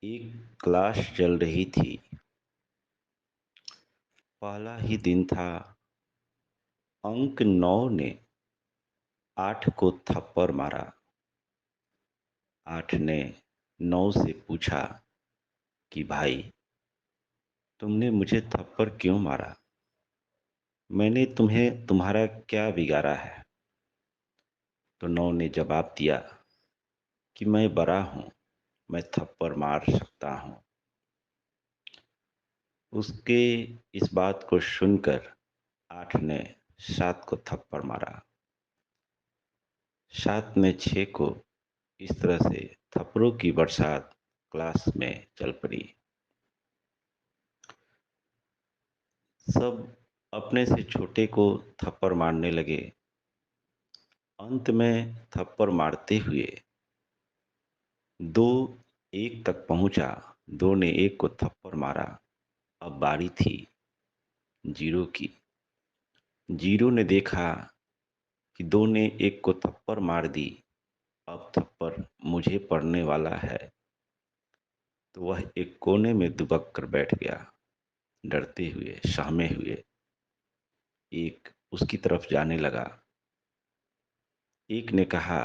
एक क्लास चल रही थी। पहला ही दिन था। अंक 9 ने 8 को थप्पड़ मारा। 8 ने 9 से पूछा कि भाई, तुमने मुझे थप्पड़ क्यों मारा? मैंने तुम्हें तुम्हारा क्या बिगाड़ा है? तो 9 ने जवाब दिया कि मैं बड़ा हूँ, मैं थप्पड़ मार सकता हूँ। उसके इस बात को सुनकर 8 ने 7 को थप्पड़ मारा। 7 ने 6 को। इस तरह से थप्पड़ों की बरसात क्लास में चल पड़ी। सब अपने से छोटे को थप्पड़ मारने लगे। अंत में थप्पड़ मारते हुए 2 1 तक पहुंचा। 2 ने 1 को थप्पड़ मारा। अब बारी थी 0 की। 0 ने देखा कि 2 ने 1 को थप्पड़ मार दी। अब थप्पड़ मुझे पड़ने वाला है। तो वह एक कोने में दुबक कर बैठ गया, डरते हुए, सहमे हुए। एक उसकी तरफ जाने लगा। एक ने कहा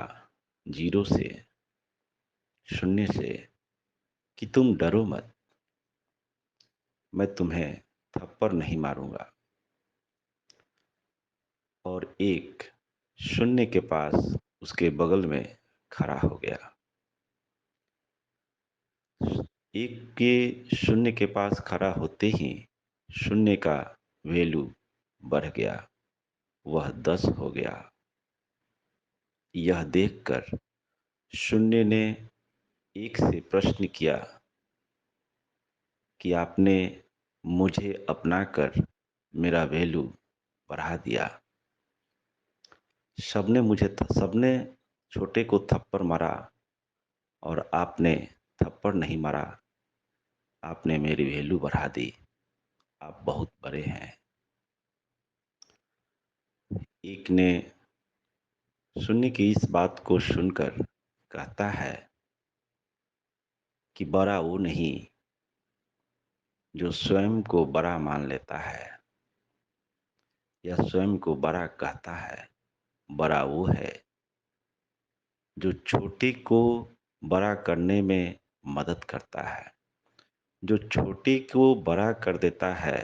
0 से, शून्य से, कि तुम डरो मत, मैं तुम्हें थप्पड़ नहीं मारूंगा। और एक शून्य के पास उसके बगल में खड़ा हो गया। एक के शून्य के पास खड़ा होते ही शून्य का वैल्यू बढ़ गया, वह 10 हो गया। यह देखकर शून्य ने एक से प्रश्न किया कि आपने मुझे अपनाकर मेरा वैल्यू बढ़ा दिया। सबने छोटे को थप्पड़ मारा और आपने थप्पड़ नहीं मारा। आपने मेरी वैल्यू बढ़ा दी। आप बहुत बड़े हैं। एक ने शून्य की इस बात को सुनकर कहता है कि बड़ा वो नहीं जो स्वयं को बड़ा मान लेता है या स्वयं को बड़ा कहता है। बड़ा वो है जो छोटे को बड़ा करने में मदद करता है। जो छोटे को बड़ा कर देता है,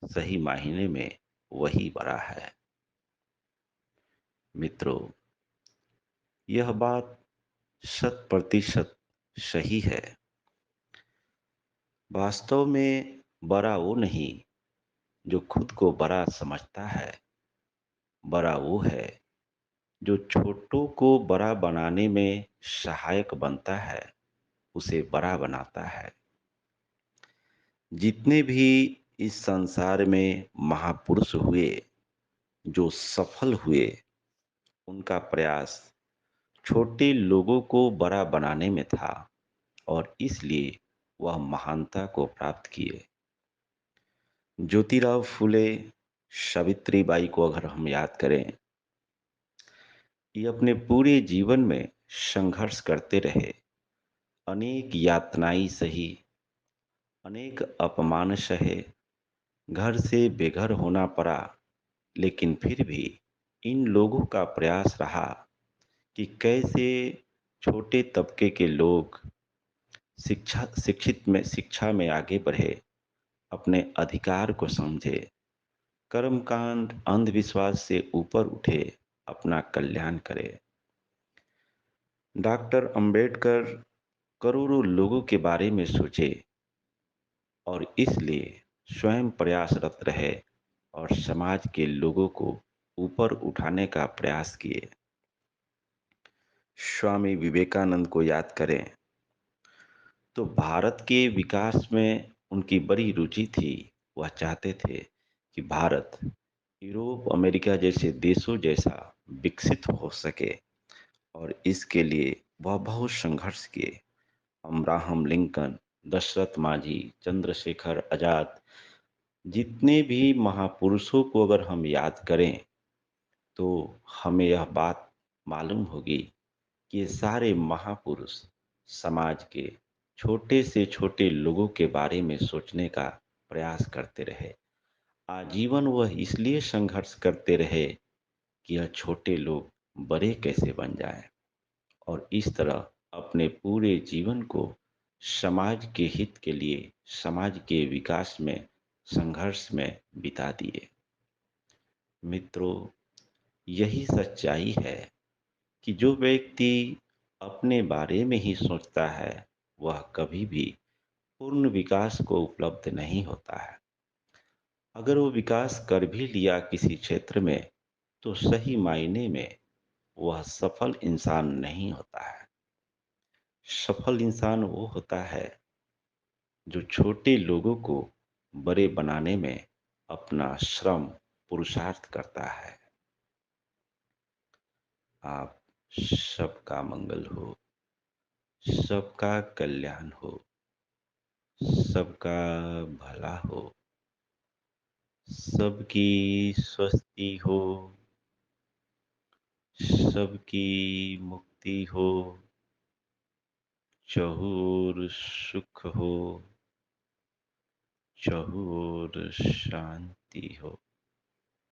सही मायने में वही बड़ा है। मित्रों, यह बात 100% सही है। वास्तव में बड़ा वो नहीं जो खुद को बड़ा समझता है। बड़ा वो है जो छोटों को बड़ा बनाने में सहायक बनता है, उसे बड़ा बनाता है। जितने भी इस संसार में महापुरुष हुए, जो सफल हुए, उनका प्रयास छोटे लोगों को बड़ा बनाने में था और इसलिए वह महानता को प्राप्त किए। ज्योतिराव फुले, सावित्रीबाई को अगर हम याद करें, ये अपने पूरे जीवन में संघर्ष करते रहे। अनेक यातनाएं सही, अनेक अपमान सहे, घर से बेघर होना पड़ा, लेकिन फिर भी इन लोगों का प्रयास रहा कि कैसे छोटे तबके के लोग शिक्षा में आगे बढ़े, अपने अधिकार को समझे, कर्मकांड अंधविश्वास से ऊपर उठे, अपना कल्याण करे। डॉक्टर अंबेडकर करोड़ों लोगों के बारे में सोचे और इसलिए स्वयं प्रयासरत रहे और समाज के लोगों को ऊपर उठाने का प्रयास किए। स्वामी विवेकानंद को याद करें तो भारत के विकास में उनकी बड़ी रुचि थी। वह चाहते थे कि भारत यूरोप, अमेरिका जैसे देशों जैसा विकसित हो सके और इसके लिए वह बहुत संघर्ष किए। अब्राहम लिंकन, दशरथ मांझी, चंद्रशेखर आजाद, जितने भी महापुरुषों को अगर हम याद करें तो हमें यह बात मालूम होगी कि ये सारे महापुरुष समाज के छोटे से छोटे लोगों के बारे में सोचने का प्रयास करते रहे। आजीवन वह इसलिए संघर्ष करते रहे कि यह छोटे लोग बड़े कैसे बन जाएं और इस तरह अपने पूरे जीवन को समाज के हित के लिए, समाज के विकास में, संघर्ष में बिता दिए। मित्रों, यही सच्चाई है कि जो व्यक्ति अपने बारे में ही सोचता है, वह कभी भी पूर्ण विकास को उपलब्ध नहीं होता है। अगर वो विकास कर भी लिया किसी क्षेत्र में, तो सही मायने में वह सफल इंसान नहीं होता है। सफल इंसान वो होता है जो छोटे लोगों को बड़े बनाने में अपना श्रम, पुरुषार्थ करता है। आप सबका मंगल हो, सबका कल्याण हो, सबका भला हो, सबकी स्वस्ति हो, सबकी मुक्ति हो, चहुर सुख हो, चहुर शांति हो।